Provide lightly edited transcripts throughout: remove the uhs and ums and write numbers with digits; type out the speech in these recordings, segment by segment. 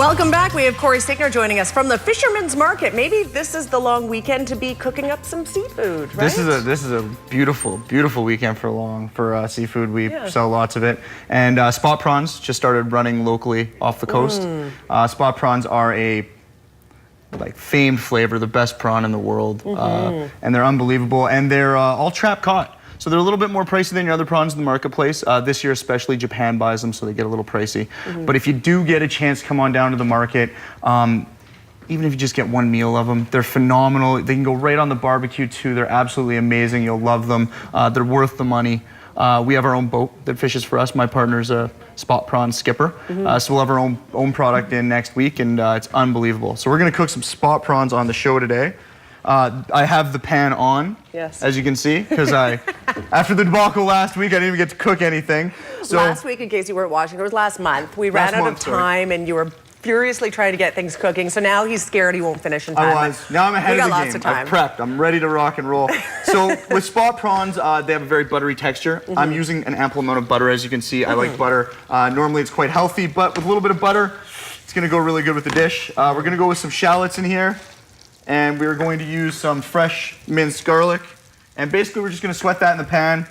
Welcome back. We have Corey Signer joining us from the Fisherman's Market. Maybe this is the long weekend to be cooking up some seafood, right? This is a beautiful weekend for seafood. We sell lots of it, and spot prawns just started running locally off the coast. Spot prawns are a famed flavor, the best prawn in the world, and they're unbelievable. And they're all trap caught. So they're a little bit more pricey than your other prawns in the marketplace. This year especially, Japan buys them, so they get a little pricey. But if you do get a chance, come on down to the market. Even if you just get one meal of them, they're phenomenal. They can go right on the barbecue too. They're absolutely amazing. You'll love them. They're worth the money. We have our own boat that fishes for us. My partner's a spot prawn skipper. So we'll have our own product in next week, and it's unbelievable. So we're gonna cook some spot prawns on the show today. I have the pan on, as you can see, because after the debacle last week, I didn't even get to cook anything. So last week, in case you weren't watching, it was last month. We ran out of time, and you were furiously trying to get things cooking. So now he's scared he won't finish in time. I was. Now I'm ahead of the game. Lots of time. I've prepped. I'm ready to rock and roll. So with spot prawns, they have a very buttery texture. I'm using an ample amount of butter, as you can see. I like butter. Normally, it's quite healthy, but with a little bit of butter, it's going to go really good with the dish. We're going to go with some shallots in here. And we're going to use some fresh minced garlic. And basically, we're just going to sweat that in the pan.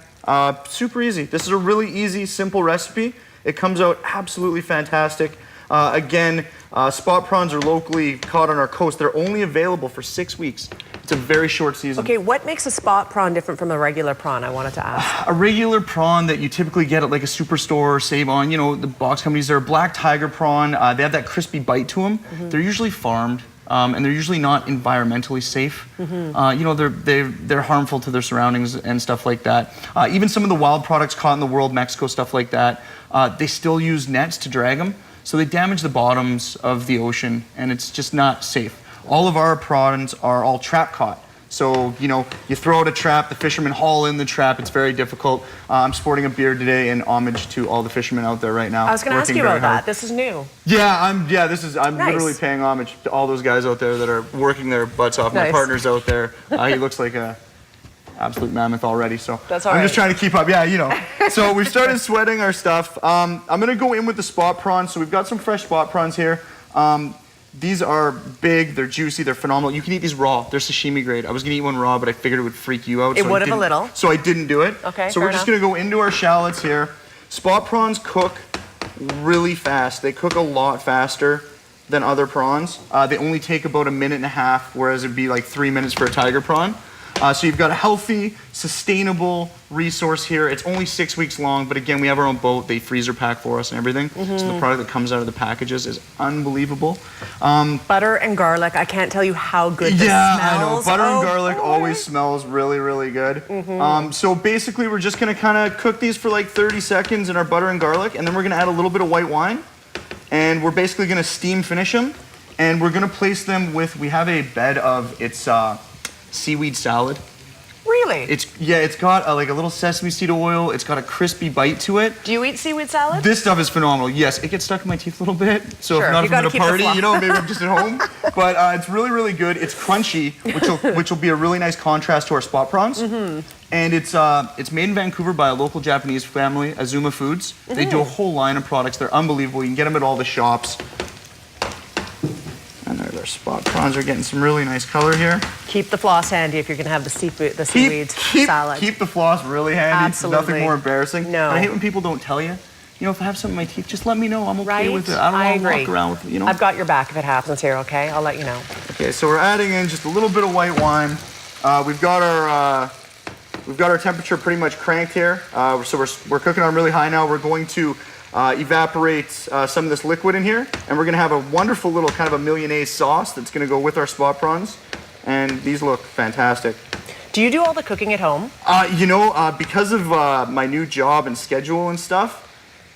Super easy. This is a really easy, simple recipe. It comes out absolutely fantastic. Again, spot prawns are locally caught on our coast. They're only available for 6 weeks. It's a very short season. Okay, what makes a spot prawn different from a regular prawn, I wanted to ask? A regular prawn that you typically get at like a superstore or Save On, you know, the box companies, they're a black tiger prawn. They have that crispy bite to them. They're usually farmed. And they're usually not environmentally safe. You know, they're harmful to their surroundings and stuff like that. Even some of the wild products caught in the world, Mexico, stuff like that, they still use nets to drag them. So they damage the bottoms of the ocean, and it's just not safe. All of our prawns are all trap caught. So, you know, you throw out a trap, the fishermen haul in the trap. It's very difficult. I'm sporting a beard today in homage to all the fishermen out there right now. I was going to ask you about that. This is new. Yeah, I'm literally paying homage to all those guys out there that are working their butts off. My partner's out there. He looks like a absolute mammoth already, so I'm just trying to keep up. Yeah, you know. So we've started sweating our stuff. I'm going to go in with the spot prawns. So we've got some fresh spot prawns here. These are big, they're juicy, they're phenomenal. You can eat these raw. They're sashimi grade. I was gonna eat one raw, but I figured it would freak you out. It would have a little. So I didn't do it. Okay, so we're just gonna go into our shallots here. Spot prawns cook really fast. They cook a lot faster than other prawns. They only take about 1.5 minutes, whereas it'd be like 3 minutes for a tiger prawn. So you've got a healthy, sustainable resource here. It's only 6 weeks long, but again, we have our own boat. They freezer pack for us and everything. So the product that comes out of the packages is unbelievable. Butter and garlic, I can't tell you how good this smells. I know. Butter and garlic always smells really, really good. So basically, we're just gonna kind of cook these for like 30 seconds in our butter and garlic, and then we're gonna add a little bit of white wine, and we're basically gonna steam finish them, and we're gonna place them with, we have a bed of, seaweed salad. Really? It's got like a little sesame seed oil. It's got a crispy bite to it. Do you eat seaweed salad? This stuff is phenomenal. Yes, it gets stuck in my teeth a little bit. So if not if I'm at a party, you know, maybe I'm just at home. But it's really, really good. It's crunchy, which will be a really nice contrast to our spot prawns. And it's made in Vancouver by a local Japanese family, Azuma Foods. They do a whole line of products. They're unbelievable. You can get them at all the shops. And there, their spot prawns are getting some really nice color here. Keep the floss handy if you're going to have the seaweed salad. Keep the floss really handy. Absolutely. Nothing more embarrassing. No. But I hate when people don't tell you. You know, if I have something in my teeth, just let me know. I'm okay with it. I don't want to walk around with it, you know? I've got your back if it happens here, okay? I'll let you know. Okay, so we're adding in just a little bit of white wine. We've got our temperature pretty much cranked here. So we're cooking on really high now. We're going to evaporate some of this liquid in here, and we're gonna have a wonderful little kind of a mayonnaise sauce that's gonna go with our spot prawns, and these look fantastic. Do you do all the cooking at home? You know, because of my new job and schedule and stuff,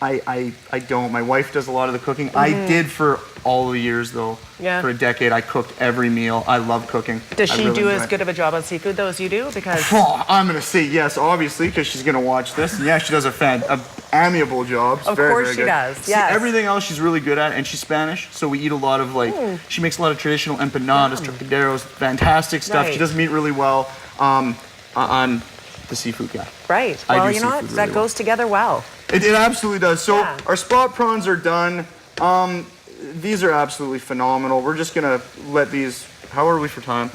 I don't. My wife does a lot of the cooking. I did for all the years though. Yeah. For a decade, I cooked every meal. I love cooking. Does she do as good of a job on seafood though as you do? Because I'm gonna say yes, obviously, because she's gonna watch this. And yeah, she does a amiable job. Of course she does. Yes. See, everything else she's really good at, and she's Spanish, so we eat a lot of like. She makes a lot of traditional empanadas, trocaderos, fantastic stuff. She does meat really well. I'm the seafood guy. Right. Well, you know what? That goes together well. It absolutely does. So our spot prawns are done. these are absolutely phenomenal. We're just gonna let these. How are we for time?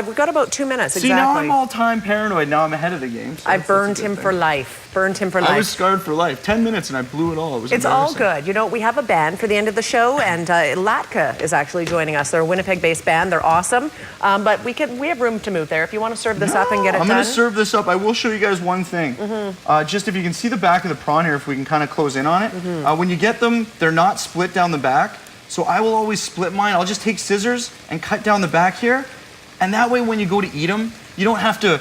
We've got about 2 minutes, See, now I'm all time paranoid. Now I'm ahead of the game. So I burned him for life. Burned him for life. I was scarred for life. 10 minutes and I blew it all. It's all good. You know, we have a band for the end of the show, and Latka is actually joining us. They're a Winnipeg-based band. They're awesome. But we have room to move there. If you want to serve this up and get it done. I'm going to serve this up. I will show you guys one thing. Just if you can see the back of the prawn here, if we can kind of close in on it. When you get them, they're not split down the back. So I will always split mine. I'll just take scissors and cut down the back here. And that way, when you go to eat them, you don't have to,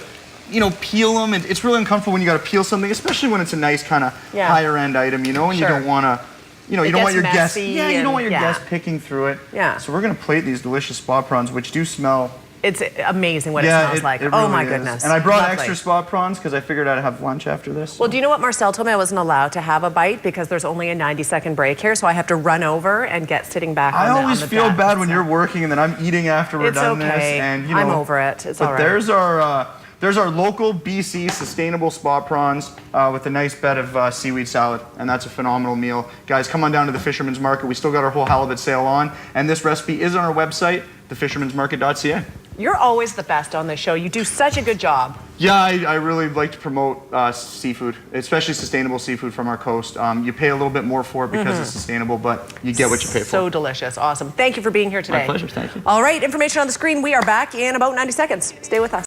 you know, peel them. And it's really uncomfortable when you got to peel something, especially when it's a nice kind of higher end item, you know, and you don't want to, you know, you don't want your guests, you don't want your guests picking through it. So we're gonna plate these delicious spot prawns, which do smell. It's amazing what it smells like. It oh really my is. goodness. And I brought extra spot prawns because I figured I'd have lunch after this. Well, do you know what Marcel told me? I wasn't allowed to have a bite because there's only a 90-second break here, so I have to run over and get sitting back on the I always feel bad when you're working and then I'm eating after we're done this. And, you know, I'm over it. It's all right. There's our local BC sustainable spot prawns with a nice bed of seaweed salad, and that's a phenomenal meal. Guys, come on down to the Fisherman's Market. We still got our whole halibut sale on, and this recipe is on our website, thefishermansmarket.ca. You're always the best on this show. You do such a good job. Yeah, I really like to promote seafood, especially sustainable seafood from our coast. You pay a little bit more for it because it's sustainable, but you get what you pay for. So delicious. Awesome. Thank you for being here today. My pleasure. Thank you. All right, information on the screen. We are back in about 90 seconds. Stay with us.